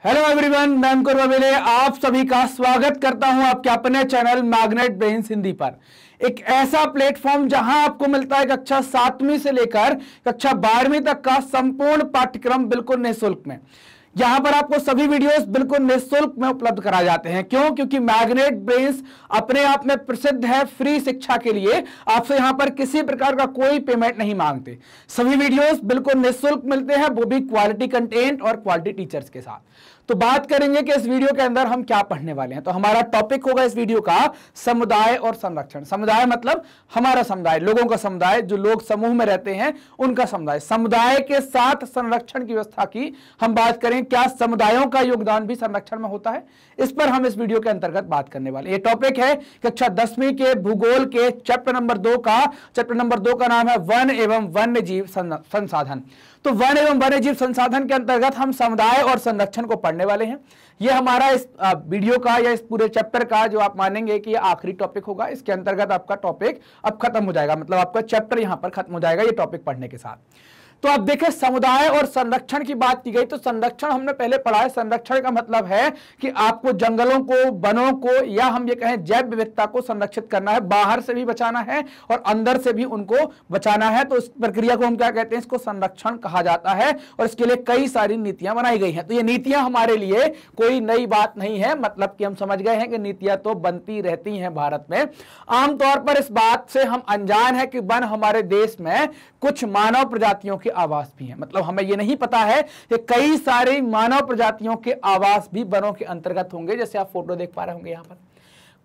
Hello everyone, मैं अंकुर बबेले आप सभी का स्वागत करता हूं आपके अपने चैनल मैग्नेट ब्रेन्स हिंदी पर। एक ऐसा प्लेटफॉर्म जहां आपको मिलता है कक्षा 7वीं से लेकर कक्षा 12वीं तक का संपूर्ण पाठ्यक्रम बिल्कुल निःशुल्क में। यहां पर आपको सभी वीडियोस बिल्कुल निःशुल्क में उपलब्ध कराए जाते हैं। क्यों? क्योंकि मैग्नेट ब्रेन्स अपने आप में प्रसिद्ध है फ्री शिक्षा के लिए। आपसे यहां पर किसी प्रकार का कोई पेमेंट नहीं मांगते। सभी वीडियोस बिल्कुल निःशुल्क मिलते हैं, वो भी क्वालिटी कंटेंट और क्वालिटी टीचर्स के साथ। तो बात करेंगे कि इस वीडियो के अंदर हम क्या पढ़ने वाले हैं। तो हमारा टॉपिक होगा इस वीडियो का समुदाय और संरक्षण। समुदाय मतलब हमारा समुदाय, लोगों का समुदाय, जो लोग समूह में रहते हैं उनका समुदाय। समुदाय के साथ संरक्षण की व्यवस्था की हम बात करें, क्या समुदायों का योगदान भी संरक्षण में होता है, इस पर हम इस वीडियो के अंतर्गत बात करने वाले। ये टॉपिक है कक्षा 10वीं के भूगोल के चैप्टर नंबर 2 का। चैप्टर नंबर 2 का नाम है वन एवं वन्य जीव संसाधन। तो वन एवं वन्य जीव संसाधन के अंतर्गत हम समुदाय और संरक्षण को पढ़ने वाले हैं। ये हमारा इस वीडियो का या इस पूरे चैप्टर का जो आप मानेंगे कि ये आखिरी टॉपिक होगा। इसके अंतर्गत आपका टॉपिक अब खत्म हो जाएगा, मतलब आपका चैप्टर यहां पर खत्म हो जाएगा ये टॉपिक पढ़ने के साथ। तो अब देखें, समुदाय और संरक्षण की बात की गई तो संरक्षण हमने पहले पढ़ा है। संरक्षण का मतलब है कि आपको जंगलों को, वनों को, या हम ये कहें जैव विविधता को संरक्षित करना है। बाहर से भी बचाना है और अंदर से भी उनको बचाना है। तो इस प्रक्रिया को हम क्या कहते हैं? इसको संरक्षण कहा जाता है और इसके लिए कई सारी नीतियां बनाई गई हैं। तो ये नीतियां हमारे लिए कोई नई बात नहीं है, मतलब कि हम समझ गए हैं कि नीतियां तो बनती रहती हैं भारत में। आमतौर पर इस बात से हम अनजान है कि वन हमारे देश में कुछ मानव प्रजातियों के आवास भी हैं। मतलब हमें यह नहीं पता है कि कई सारे मानव प्रजातियों के आवास भी वनों के अंतर्गत होंगे। जैसे आप फोटो देख पा रहे होंगे, यहां पर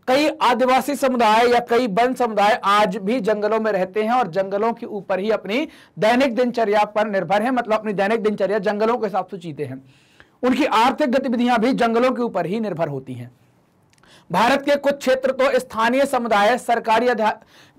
कई आदिवासी समुदाय या कई वन समुदाय आज भी जंगलों में रहते हैं और जंगलों के ऊपर ही अपनी दैनिक दिनचर्या पर निर्भर है। मतलब अपनी दैनिक दिनचर्या जंगलों के हिसाब से जीते हैं। उनकी आर्थिक गतिविधियां भी जंगलों के ऊपर ही निर्भर होती हैं। भारत के कुछ क्षेत्र तो स्थानीय समुदाय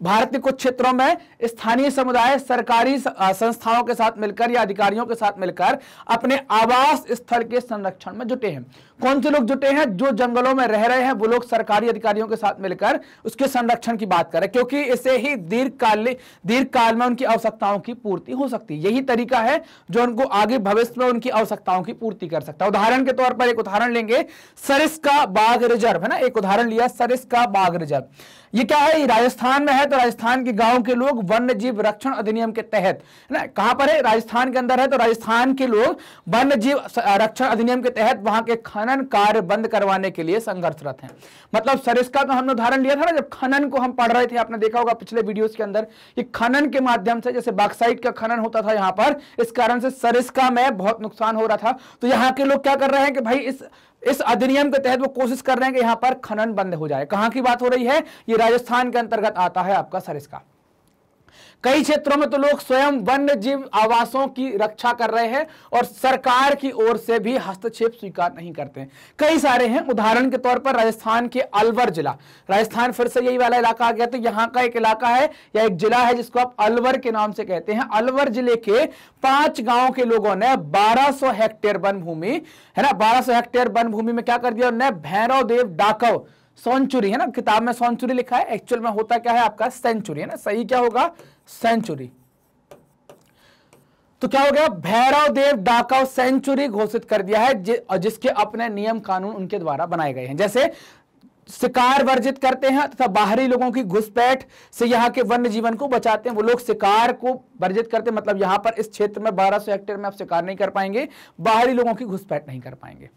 भारत के कुछ क्षेत्रों में स्थानीय समुदाय सरकारी संस्थाओं के साथ मिलकर या अधिकारियों के साथ मिलकर अपने आवास स्थल के संरक्षण में जुटे हैं। कौन से लोग जुटे हैं? जो जंगलों में रह रहे हैं वो लोग सरकारी अधिकारियों के साथ मिलकर उसके संरक्षण की बात करें, क्योंकि इससे ही दीर्घकाल में उनकी आवश्यकताओं की पूर्ति हो सकती है। यही तरीका है जो उनको आगे भविष्य में उनकी आवश्यकताओं की पूर्ति कर सकता है। उदाहरण के तौर पर एक उदाहरण लेंगे, सरिस्का बाघ रिजर्व है ना। एक उदाहरण लिया सरिस्का बाघ रिजर्व। ये क्या है? राजस्थान में है। तो राजस्थान के गांव के लोग वन्य जीव रक्षण अधिनियम के तहत, है ना, कहां पर है? राजस्थान के अंदर है। तो राजस्थान के लोग वन्य जीव रक्षण अधिनियम के तहत वहां के खनन कार्य बंद करवाने के लिए संघर्षरत हैं। मतलब सरिस्का का हमने उदाहरण लिया था ना, जब खनन को हम पढ़ रहे थे, आपने देखा होगा पिछले वीडियोस के अंदर, ये खनन के माध्यम से, जैसे बॉक्साइट का खनन होता था यहां पर, इस कारण से सरिस्का में बहुत नुकसान हो रहा था। तो यहां के लोग क्या कर रहे हैं कि भाई इस अधिनियम के तहत वो कोशिश कर रहे हैं कि यहां पर खनन बंद हो जाए। कहां की बात हो रही है? ये राजस्थान के अंतर्गत आता है आपका सरिस्का। कई क्षेत्रों में तो लोग स्वयं वन्य जीव आवासों की रक्षा कर रहे हैं और सरकार की ओर से भी हस्तक्षेप स्वीकार नहीं करते हैं। कई सारे हैं। उदाहरण के तौर पर राजस्थान के अलवर जिला, राजस्थान फिर से यही वाला इलाका आ गया। तो यहां का एक इलाका है या एक जिला है जिसको आप अलवर के नाम से कहते हैं। अलवर जिले के 5 गांवों के लोगों ने 1200 हेक्टेयर वन भूमि, है ना, 1200 हेक्टेयर वन भूमि में क्या कर दिया उन्होंने? भैरव देव डाकव सेंचुरी, है ना, किताब में सेंचुरी लिखा है, एक्चुअल में होता क्या है आपका? सेंचुरी, है ना। सही क्या होगा? सेंचुरी। तो क्या हो गया? भैरव देव डाकव सेंचुरी घोषित कर दिया है, जिसके अपने नियम कानून उनके द्वारा बनाए गए हैं। जैसे शिकार वर्जित करते हैं तथा बाहरी लोगों की घुसपैठ से यहाँ के वन्य जीवन को बचाते हैं। वो लोग शिकार को वर्जित करते हैं, मतलब यहां पर इस क्षेत्र में 1200 हेक्टेयर में आप शिकार नहीं कर पाएंगे, बाहरी लोगों की घुसपैठ नहीं कर पाएंगे।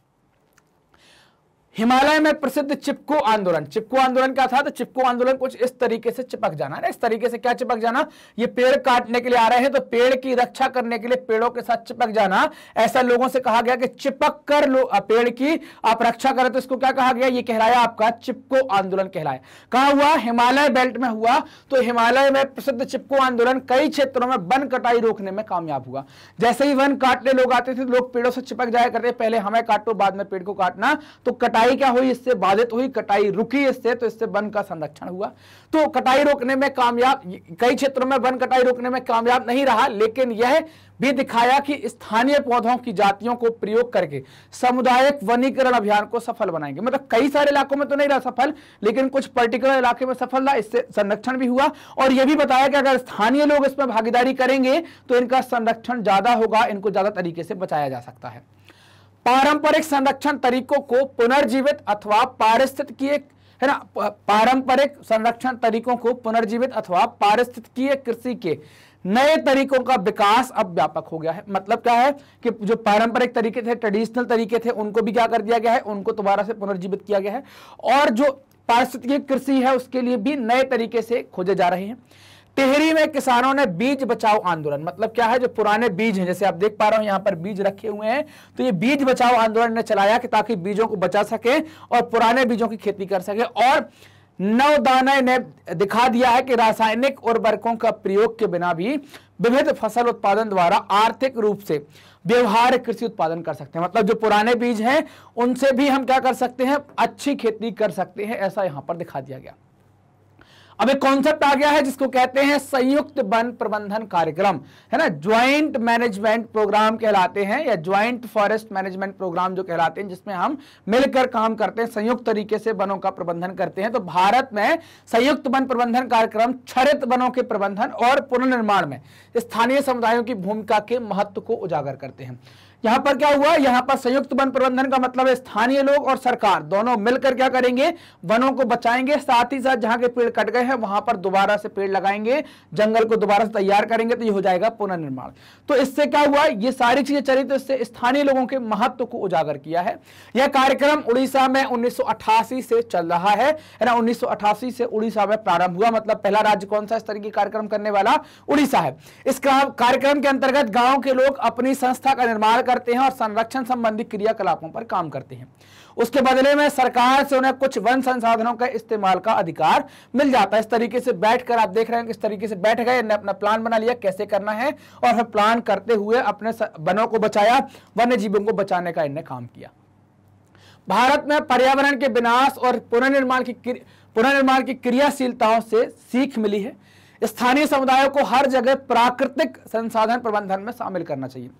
हिमालय में प्रसिद्ध चिपको आंदोलन। चिपको आंदोलन क्या था? तो चिपको आंदोलन कुछ इस तरीके से चिपक जाना है। इस तरीके से क्या चिपक जाना? ये पेड़ काटने के लिए आ रहे हैं तो पेड़ की रक्षा करने के लिए पेड़ों के साथ चिपक जाना। ऐसा लोगों से कहा गया कि चिपक कर पेड़ की आप रक्षा करें। तो इसको क्या कहा गया? ये कहलाया आपका चिपको आंदोलन कहलाया। कहां हुआ? हिमालय बेल्ट में हुआ। तो हिमालय में प्रसिद्ध चिपको आंदोलन कई क्षेत्रों में वन कटाई रोकने में कामयाब हुआ। जैसे ही वन काटने लोग आते थे, लोग पेड़ों से चिपक जाया करते, पहले हमें काटो बाद में पेड़ को काटना। तो कटाई क्या हुई? इससे बाधित हुई, कटाई रुकी इससे, तो इससे वन का संरक्षण हुआ। तो कटाई रोकने में कामयाब, कई क्षेत्रों में वन कटाई रोकने में कामयाब नहीं रहा, लेकिन यह भी दिखाया कि स्थानीय पौधों की जातियों को प्रयोग करके सामुदायिक वनीकरण अभियान को सफल बनाएंगे। मतलब कई सारे इलाकों में तो नहीं रहा सफल, लेकिन कुछ पर्टिकुलर इलाके में सफल रहा। इससे संरक्षण भी हुआ और यह भी बताया कि अगर स्थानीय लोग इसमें भागीदारी करेंगे तो इनका संरक्षण ज्यादा होगा, इनको ज्यादा तरीके से बचाया जा सकता है। पारंपरिक संरक्षण तरीकों को पुनर्जीवित अथवा पारिस्थितिकीय, है ना, पारंपरिक संरक्षण तरीकों को पुनर्जीवित अथवा पारिस्थितिकीय कृषि के नए तरीकों का विकास अब व्यापक हो गया है। मतलब क्या है कि जो पारंपरिक तरीके थे, ट्रेडिशनल तरीके थे, उनको भी क्या कर दिया गया है, उनको दोबारा से पुनर्जीवित किया गया है। और जो पारिस्थितिकीय कृषि है उसके लिए भी नए तरीके से खोजे जा रहे हैं। टिहरी में किसानों ने बीज बचाओ आंदोलन, मतलब क्या है, जो पुराने बीज हैं, जैसे आप देख पा रहे हो यहाँ पर बीज रखे हुए हैं, तो ये बीज बचाओ आंदोलन ने चलाया कि ताकि बीजों को बचा सके और पुराने बीजों की खेती कर सके। और नवदाना ने दिखा दिया है कि रासायनिक उर्वरकों का प्रयोग के बिना भी विविध फसल उत्पादन द्वारा आर्थिक रूप से व्यवहारिक कृषि उत्पादन कर सकते हैं। मतलब जो पुराने बीज हैं उनसे भी हम क्या कर सकते हैं, अच्छी खेती कर सकते हैं, ऐसा यहां पर दिखा दिया गया। अब एक कॉन्सेप्ट आ गया है जिसको कहते हैं संयुक्त वन प्रबंधन कार्यक्रम, है ना, ज्वाइंट मैनेजमेंट प्रोग्राम कहलाते हैं, या ज्वाइंट फॉरेस्ट मैनेजमेंट प्रोग्राम जो कहलाते हैं, जिसमें हम मिलकर काम करते हैं, संयुक्त तरीके से वनों का प्रबंधन करते हैं। तो भारत में संयुक्त वन प्रबंधन कार्यक्रम क्षरित वनों के प्रबंधन और पुनर्निर्माण में स्थानीय समुदायों की भूमिका के महत्व को उजागर करते हैं। यहां पर क्या हुआ, यहां पर संयुक्त वन प्रबंधन का मतलब है स्थानीय लोग और सरकार दोनों मिलकर क्या करेंगे, वनों को बचाएंगे, साथ ही साथ जहां के पेड़ कट गए हैं वहां पर दोबारा से पेड़ लगाएंगे, जंगल को दोबारा से तैयार करेंगे, तो ये हो जाएगा पुनर्निर्माण। तो इससे क्या हुआ, ये सारी चीजें चली, तो इससे स्थानीय लोगों के महत्व को उजागर किया है। यह कार्यक्रम उड़ीसा में 1988 से चल रहा है ना, 1988 से उड़ीसा में प्रारंभ हुआ। मतलब पहला राज्य कौन सा इस तरह की कार्यक्रम करने वाला, उड़ीसा है। इस कार्यक्रम के अंतर्गत गांव के लोग अपनी संस्था का निर्माण करते हैं और संरक्षण संबंधी क्रियाकलापों पर काम करते हैं। उसके बदले में सरकार से उन्हें कुछ वन संसाधनों का इस्तेमाल का अधिकार मिल जाता है। इस तरीके से बैठकर आप देख रहे हैं किस तरीके से बैठ गए, इन्हें अपना प्लान बना लिया कैसे करना है, और फिर प्लान करते हुए अपने वनों को बचाया, वन्य जीवों को बचाने का इन्हें काम किया। भारत में पर्यावरण के विनाश और पुनर्निर्माण की क्रियाशीलताओं से सीख मिली है। स्थानीय समुदायों को हर जगह प्राकृतिक संसाधन प्रबंधन में शामिल करना चाहिए।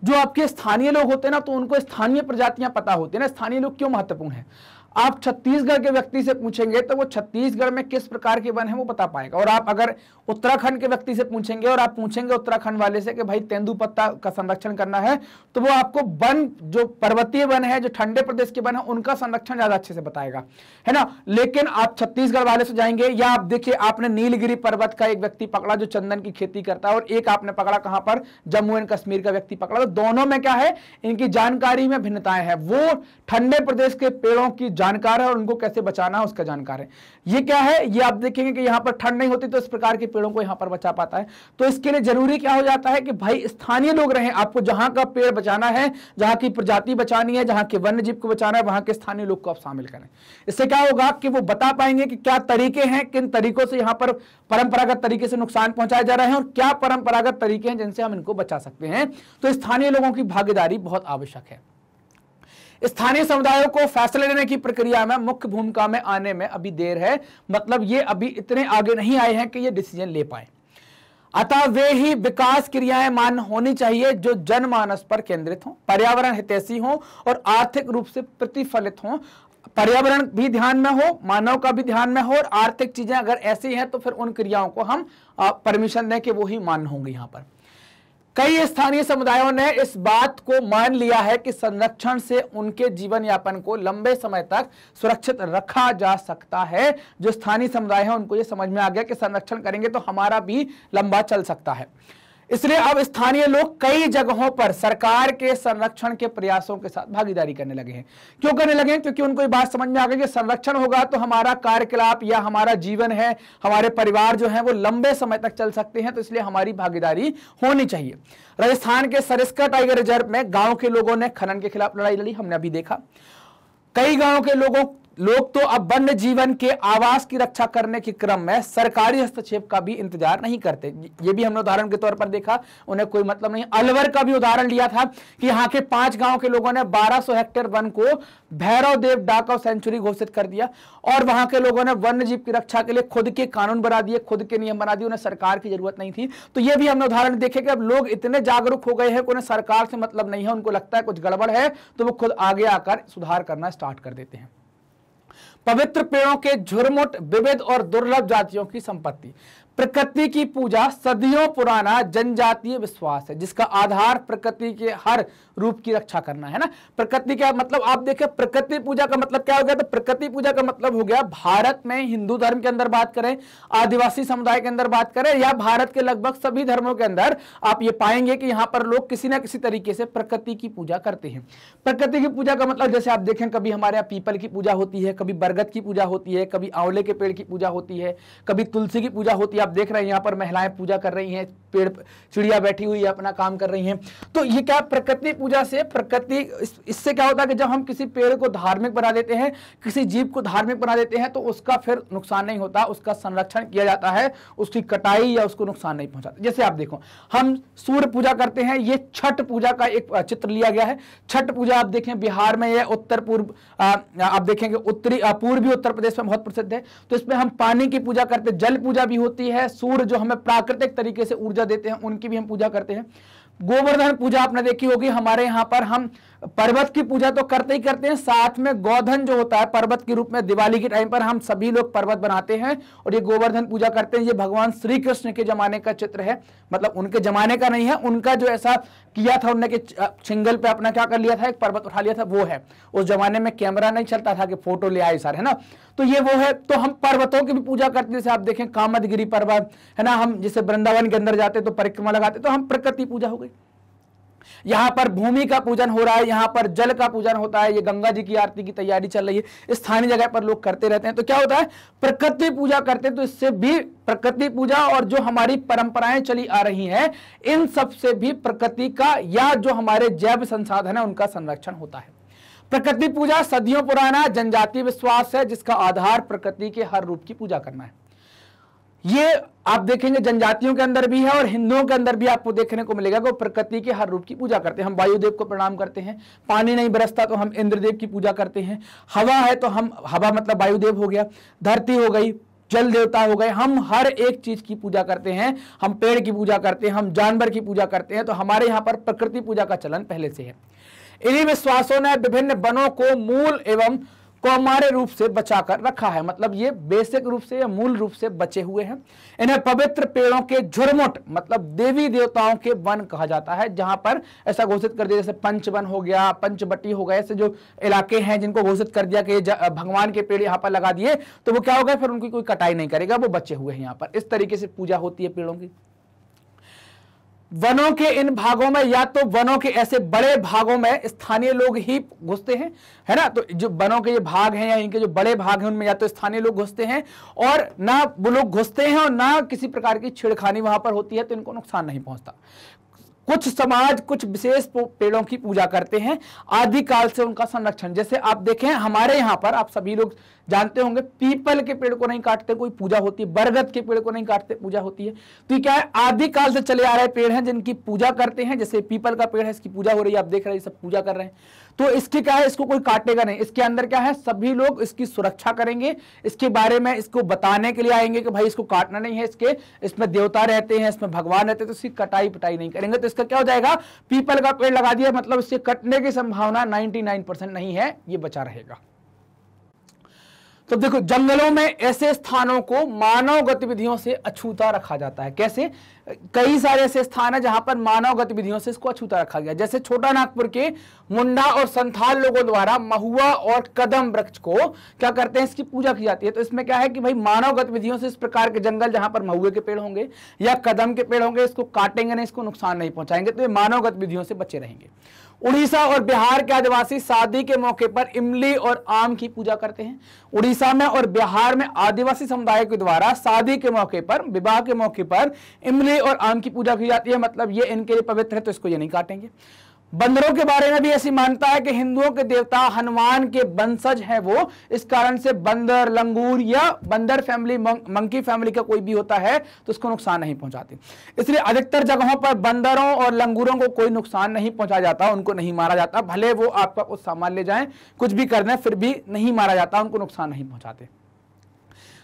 जो आपके स्थानीय लोग होते हैं ना, तो उनको स्थानीय प्रजातियां पता होती है ना, स्थानीय लोग क्यों महत्वपूर्ण है। आप छत्तीसगढ़ के व्यक्ति से पूछेंगे तो वो छत्तीसगढ़ में किस प्रकार के वन है वो बता पाएगा। और आप अगर उत्तराखंड के व्यक्ति से पूछेंगे और आप पूछेंगे उत्तराखंड वाले से कि भाई तेंदुपत्ता का संरक्षण करना है, तो वो आपको वन, जो पर्वतीय वन है, जो ठंडे प्रदेश के वन है, उनका संरक्षण ज्यादा अच्छे से बताएगा, है ना। लेकिन आप छत्तीसगढ़ वाले से जाएंगे, या आप देखिए आपने नीलगिरी पर्वत का एक व्यक्ति पकड़ा जो चंदन की खेती करता है, और एक आपने पकड़ा कहां पर, जम्मू एंड कश्मीर का व्यक्ति पकड़ा, तो दोनों में क्या है, इनकी जानकारी में भिन्नताएं हैं। वो ठंडे प्रदेश के पेड़ों की जानकार है और उनको कैसे बचाना है उसका जानकार है। ये क्या है, ये आप देखेंगे कि यहां पर ठंड नहीं होती तो इस प्रकार के पेड़ों को यहां पर बचा पाता है। तो इसके लिए जरूरी क्या हो जाता है कि भाई स्थानीय लोग रहें। आपको जहां का पेड़ बचाना है, जहां की प्रजाति बचानी है, जहां के वन्य जीव को बचाना है, वहां के स्थानीय लोग को आप शामिल करें। इससे क्या होगा कि वो बता पाएंगे कि क्या तरीके हैं, किन तरीकों से यहां पर परंपरागत तरीके से नुकसान पहुंचाए जा रहे हैं, और क्या परंपरागत तरीके हैं जिनसे हम इनको बचा सकते हैं। तो स्थानीय लोगों की भागीदारी बहुत आवश्यक है। स्थानीय समुदायों को फैसले लेने की प्रक्रिया में मुख्य भूमिका में आने में अभी देर है। मतलब ये अभी इतने आगे नहीं आए हैं कि ये डिसीजन ले पाए। अतः वे ही विकास क्रियाएं मान्य होनी चाहिए जो जनमानस पर केंद्रित हों, पर्यावरण हितैषी हों और आर्थिक रूप से प्रतिफलित हों। पर्यावरण भी ध्यान में हो, मानव का भी ध्यान में हो, और आर्थिक चीजें अगर ऐसी हैं तो फिर उन क्रियाओं को हम परमिशन दें कि वो ही मान्य होंगी। यहां पर कई स्थानीय समुदायों ने इस बात को मान लिया है कि संरक्षण से उनके जीवन यापन को लंबे समय तक सुरक्षित रखा जा सकता है। जो स्थानीय समुदाय है उनको ये समझ में आ गया कि संरक्षण करेंगे तो हमारा भी लंबा चल सकता है। इसलिए अब स्थानीय लोग कई जगहों पर सरकार के संरक्षण के प्रयासों के साथ भागीदारी करने लगे हैं। क्यों करने लगे हैं? क्योंकि उनको ये बात समझ में आ गई कि संरक्षण होगा तो हमारा कार्यकलाप या हमारा जीवन है, हमारे परिवार जो है वो लंबे समय तक चल सकते हैं, तो इसलिए हमारी भागीदारी होनी चाहिए। राजस्थान के सरिस्का टाइगर रिजर्व में गांव के लोगों ने खनन के खिलाफ लड़ाई लड़ी, हमने अभी देखा। कई गांव के लोग तो अब वन्य जीवन के आवास की रक्षा करने के क्रम में सरकारी हस्तक्षेप का भी इंतजार नहीं करते। ये भी हमने उदाहरण के तौर पर देखा, उन्हें कोई मतलब नहीं। अलवर का भी उदाहरण लिया था कि यहाँ के 5 गांव के लोगों ने 1200 हेक्टेयर वन को भैरव देव डाकव सेंचुरी घोषित कर दिया, और वहां के लोगों ने वन्य जीव की रक्षा के लिए खुद के कानून बना दिए, खुद के नियम बना दिए, उन्हें सरकार की जरूरत नहीं थी। तो ये भी हमने उदाहरण देखे कि अब लोग इतने जागरूक हो गए हैं कि उन्हें सरकार से मतलब नहीं है, उनको लगता है कुछ गड़बड़ है तो वो खुद आगे आकर सुधार करना स्टार्ट कर देते हैं। पवित्र पेड़ों के झुरमुट विविध और दुर्लभ जातियों की संपत्ति। प्रकृति की पूजा सदियों पुराना जनजातीय विश्वास है जिसका आधार प्रकृति के हर रूप की रक्षा करना है ना। प्रकृति का मतलब आप देखें, प्रकृति पूजा का मतलब क्या हो गया? तो प्रकृति पूजा का मतलब हो गया भारत में हिंदू धर्म के अंदर बात करें, आदिवासी समुदाय के अंदर बात करें, या भारत के लगभग सभी धर्मों के अंदर आप ये पाएंगे कि यहां पर लोग किसी ना किसी तरीके से प्रकृति की पूजा करते हैं। प्रकृति की पूजा का मतलब जैसे आप देखें, कभी हमारे यहाँ पीपल की पूजा होती है, कभी बरगद की पूजा होती है, कभी आंवले के पेड़ की पूजा होती है, कभी तुलसी की पूजा होती है। आप देख रहे हैं यहाँ पर महिलाएं पूजा कर रही हैं, पेड़ चिड़िया बैठी हुई है अपना काम कर रही हैं। तो ये क्या प्रकृति पूजा से प्रकृति इससे क्या होता है कि जब हम किसी पेड़ को धार्मिक बना देते हैं, किसी जीव को धार्मिक बना देते हैं, तो उसका फिर नुकसान नहीं होता, उसका संरक्षण किया जाता है, उसकी कटाई या उसको नुकसान नहीं पहुंचाता। जैसे आप देखो, हम सूर्य पूजा करते हैं, ये छठ पूजा का एक चित्र लिया गया है। छठ पूजा आप देखें बिहार में, यह उत्तर पूर्व आप देखेंगे उत्तरी पूर्वी उत्तर प्रदेश में बहुत प्रसिद्ध है। तो इसमें हम पानी की पूजा करते हैं, जल पूजा भी होती है, सूर्य जो हमें प्राकृतिक तरीके से ऊर्जा देते हैं उनकी भी हम पूजा करते हैं। गोवर्धन पूजा आपने देखी होगी, हमारे यहाँ पर हम पर्वत की पूजा तो करते ही करते हैं, साथ में गोधन जो होता है पर्वत के रूप में, दिवाली के टाइम पर हम सभी लोग पर्वत बनाते हैं और ये गोवर्धन पूजा करते हैं। ये भगवान श्री कृष्ण के जमाने का चित्र है, मतलब उनके जमाने का नहीं है, उनका जो ऐसा किया था, उन्होंने छिंगल पे अपना क्या कर लिया था, एक पर्वत उठा लिया था, वो है। उस जमाने में कैमरा नहीं चलता था कि फोटो ले आए सर, है ना। तो ये वो है। तो हम पर्वतों की भी पूजा करते हैं, जैसे आप देखें कामदगिरी पर्वत है ना, हम जैसे वृंदावन के अंदर जाते तो परिक्रमा लगाते, तो हम प्रकृति पूजा हो गई। यहां पर भूमि का पूजन हो रहा है, यहां पर जल का पूजन होता है, ये गंगा जी की आरती की तैयारी चल रही है, स्थानीय जगह पर लोग करते रहते हैं। तो क्या होता है, प्रकृति पूजा करते हैं। तो इससे भी प्रकृति पूजा और जो हमारी परंपराएं चली आ रही हैं, इन सब से भी प्रकृति का या जो हमारे जैव संसाधन है उनका संरक्षण होता है। प्रकृति पूजा सदियों पुराना जनजातीय विश्वास है जिसका आधार प्रकृति के हर रूप की पूजा करना है। ये आप देखेंगे जनजातियों के अंदर भी है और हिंदुओं के अंदर भी आपको देखने को मिलेगा कि प्रकृति के हर रूप की पूजा करते हैं। हम वायुदेव को प्रणाम करते हैं, पानी नहीं बरसता तो हम इंद्रदेव की पूजा करते हैं, हवा है तो हम हवा मतलब वायुदेव हो गया, धरती हो गई, जल देवता हो गए, हम हर एक चीज की पूजा करते हैं। हम पेड़ की पूजा करते हैं, हम जानवर की पूजा करते हैं। तो हमारे यहाँ पर प्रकृति पूजा का चलन पहले से है। इन्हीं विश्वासों ने विभिन्न वनों को मूल एवं कौमार्य रूप से बचाकर रखा है, मतलब ये बेसिक रूप से या मूल रूप से बचे हुए हैं। इन्हें पवित्र पेड़ों के झुरमुट मतलब देवी देवताओं के वन कहा जाता है, जहां पर ऐसा घोषित कर दिया, जैसे पंचवन हो गया, पंचवटी हो गया, ऐसे जो इलाके हैं जिनको घोषित कर दिया कि भगवान के पेड़ यहाँ पर लगा दिए, तो वो क्या होगा, फिर उनकी कोई कटाई नहीं करेगा, वो बचे हुए हैं यहाँ पर। इस तरीके से पूजा होती है पेड़ों की। वनों के इन भागों में या तो वनों के ऐसे बड़े भागों में स्थानीय लोग ही घुसते हैं, है ना। तो जो वनों के ये भाग हैं या इनके जो बड़े भाग हैं उनमें या तो स्थानीय लोग घुसते हैं, और ना वो लोग घुसते हैं और ना किसी प्रकार की छेड़खानी वहां पर होती है, तो इनको नुकसान नहीं पहुंचता। कुछ समाज कुछ विशेष पेड़ों की पूजा करते हैं, आदिकाल से उनका संरक्षण। जैसे आप देखें हमारे यहाँ पर आप सभी लोग जानते होंगे, पीपल के पेड़ को नहीं काटते, कोई पूजा होती है, बरगद के पेड़ को नहीं काटते, पूजा होती है। तो ये क्या है, आदिकाल से चले आ रहे पेड़ हैं जिनकी पूजा करते हैं। जैसे पीपल का पेड़ है, इसकी पूजा हो रही है, आप देख रहे हैं सब पूजा कर रहे हैं। तो इसकी क्या है, इसको कोई काटेगा नहीं। इसके अंदर क्या है, सभी लोग इसकी सुरक्षा करेंगे, इसके बारे में इसको बताने के लिए आएंगे कि भाई इसको काटना नहीं है, इसमें देवता रहते हैं, इसमें भगवान रहते हैं, तो इसकी कटाई पिटाई नहीं करेंगे। तो इसका क्या हो जाएगा, पीपल का पेड़ लगा दिया मतलब इसके कटने की संभावना 99% नहीं है, ये बचा रहेगा। तो देखो, जंगलों में ऐसे स्थानों को मानव गतिविधियों से अछूता रखा जाता है। कैसे, कई सारे ऐसे स्थान है जहां पर मानव गतिविधियों से इसको अछूता रखा गया। जैसे छोटा नागपुर के मुंडा और संथाल लोगों द्वारा महुआ और कदम वृक्ष को क्या करते हैं, इसकी पूजा की जाती है। तो इसमें क्या है कि भाई मानव गतिविधियों से इस प्रकार के जंगल जहां पर महुए के पेड़ होंगे या कदम के पेड़ होंगे, इसको काटेंगे नहीं, इसको नुकसान नहीं पहुंचाएंगे, तो ये मानव गतिविधियों से बचे रहेंगे। उड़ीसा और बिहार के आदिवासी शादी के मौके पर इमली और आम की पूजा करते हैं। उड़ीसा में और बिहार में आदिवासी समुदाय के द्वारा शादी के मौके पर, विवाह के मौके पर इमली और आम की पूजा की जाती है, मतलब ये इनके लिए पवित्र है, तो इसको ये नहीं काटेंगे। बंदरों के बारे में भी ऐसी मान्यता है कि हिंदुओं के देवता हनुमान के वंशज हैं वो, इस कारण से बंदर, लंगूर या बंदर फैमिली, मंकी फैमिली का कोई भी होता है तो उसको नुकसान नहीं पहुंचाते। इसलिए अधिकतर जगहों पर बंदरों और लंगूरों को कोई नुकसान नहीं पहुंचाया जाता, उनको नहीं मारा जाता, भले वो आपका कुछ सामान ले जाएं, कुछ भी कर दें, फिर भी नहीं मारा जाता, उनको नुकसान नहीं पहुंचाते।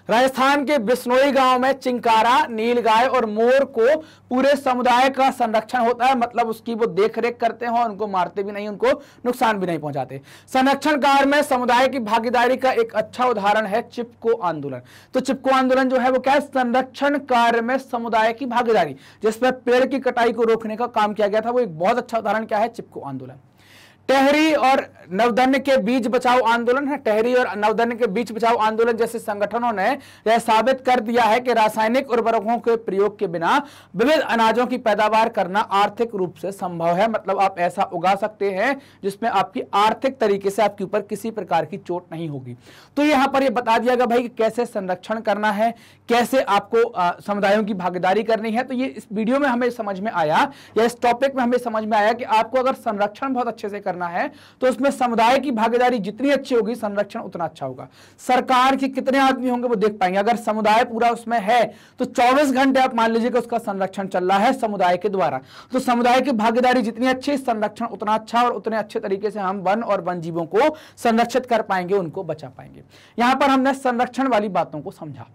राजस्थान के बिश्नोई गांव में चिंकारा, नीलगाय और मोर को पूरे समुदाय का संरक्षण होता है, मतलब उसकी वो देख रेख करते हैं और उनको मारते भी नहीं, उनको नुकसान भी नहीं पहुंचाते। संरक्षण कार्य में समुदाय की भागीदारी का एक अच्छा उदाहरण है चिपको आंदोलन। तो चिपको आंदोलन जो है वो क्या है, संरक्षण कार्य में समुदाय की भागीदारी, जिसमें पेड़ की कटाई को रोकने का काम किया गया था, वो एक बहुत अच्छा उदाहरण क्या है, चिपको आंदोलन। टेहरी और नवधन्य के बीज बचाओ आंदोलन है। टेहरी और नवधन्य के बीज बचाओ आंदोलन जैसे संगठनों ने यह साबित कर दिया है कि रासायनिक उर्वरकों के प्रयोग के बिना विविध अनाजों की पैदावार करना आर्थिक रूप से संभव है। मतलब आप ऐसा उगा सकते हैं जिसमें आपकी आर्थिक तरीके से आपके ऊपर किसी प्रकार की चोट नहीं होगी। तो यहां पर यह बता दिया गया भाई कि कैसे संरक्षण करना है, कैसे आपको समुदायों की भागीदारी करनी है। तो ये इस वीडियो में हमें समझ में आया, या इस टॉपिक में हमें समझ में आया कि आपको अगर संरक्षण बहुत अच्छे से करना है तो उसमें समुदाय की भागीदारी जितनी अच्छी होगी, संरक्षण उतना अच्छा होगा। सरकार के कितने आदमी होंगे वो देख पाएंगे। अगर समुदाय पूरा उसमें है तो 24 घंटे आप मान लीजिए कि उसका संरक्षण चल रहा है समुदाय के द्वारा। तो समुदाय की भागीदारी जितनी अच्छी, संरक्षण उतना अच्छा, और उतने अच्छे तरीके से हम वन और वन जीवों को संरक्षित कर पाएंगे, उनको बचा पाएंगे। यहां पर हमने संरक्षण वाली बातों को समझा।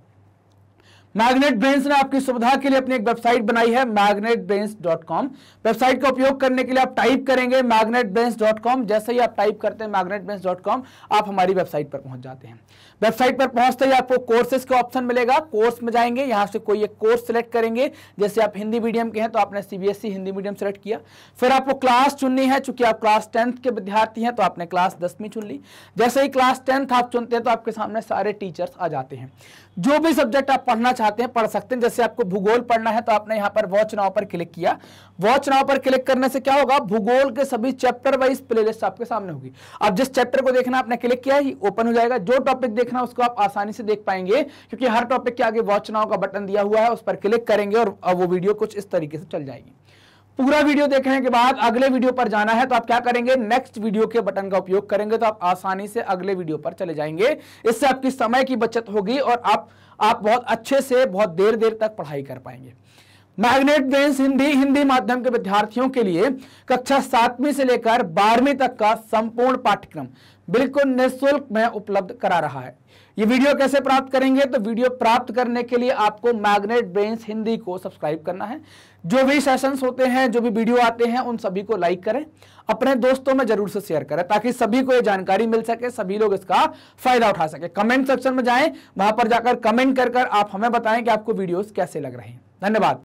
मैग्नेट ब्रेन्स ने आपकी सुविधा के लिए अपनी एक वेबसाइट बनाई है magnetbrains.com। वेबसाइट का उपयोग करने के लिए आप टाइप करेंगे magnetbrains.com। जैसे ही आप टाइप करते हैं magnetbrains.com, आप हमारी वेबसाइट पर पहुंच जाते हैं। वेबसाइट पर पहुंचते ही आपको कोर्सेज का ऑप्शन मिलेगा। कोर्स में जाएंगे, यहां से कोई एक कोर्स सिलेक्ट करेंगे। जैसे आप हिंदी मीडियम के हैं तो आपने सीबीएसई हिंदी मीडियम सेलेक्ट किया। फिर आपको क्लास चुननी है, चूंकि आप क्लास 10th के विद्यार्थी हैं तो आपने क्लास 10वीं चुन ली। जैसे ही क्लास 10th आप चुनते हैं तो आपके सामने सारे टीचर्स आ जाते हैं। जो भी सब्जेक्ट आप पढ़ना चाहते हैं पढ़ सकते हैं। जैसे आपको भूगोल पढ़ना है तो आपने यहाँ पर वॉच नाउ पर क्लिक किया। वॉच नाउ पर क्लिक करने से क्या होगा, भूगोल के सभी चैप्टर वाइज प्लेलिस्ट आपके सामने होगी। अब जिस चैप्टर को देखना आपने क्लिक किया ही ओपन हो जाएगा। जो टॉपिक देखना उसको आप आसानी से देख पाएंगे, क्योंकि हर टॉपिक के आगे वॉच नाउ का बटन दिया हुआ है। उस पर क्लिक करेंगे और वो वीडियो कुछ इस तरीके से चल जाएगी। पूरा वीडियो देखने के बाद अगले वीडियो पर जाना है तो आप क्या करेंगे, नेक्स्ट वीडियो के बटन का उपयोग करेंगे तो आप आसानी से अगले वीडियो पर चले जाएंगे। इससे आपकी समय की बचत होगी और आप बहुत अच्छे से बहुत देर तक पढ़ाई कर पाएंगे। मैग्नेट ब्रेन्स हिंदी माध्यम के विद्यार्थियों के लिए कक्षा 7वीं से लेकर 12वीं तक का संपूर्ण पाठ्यक्रम बिल्कुल निःशुल्क में उपलब्ध करा रहा है। ये वीडियो कैसे प्राप्त करेंगे, तो वीडियो प्राप्त करने के लिए आपको मैग्नेट ब्रेन्स हिंदी को सब्सक्राइब करना है। जो भी सेशंस होते हैं, जो भी वीडियो आते हैं, उन सभी को लाइक करें, अपने दोस्तों में जरूर से शेयर करें ताकि सभी को ये जानकारी मिल सके, सभी लोग इसका फायदा उठा सके। कमेंट सेक्शन में जाएं, वहां पर जाकर कमेंट कर आप हमें बताएं कि आपको वीडियोस कैसे लग रहे हैं। धन्यवाद।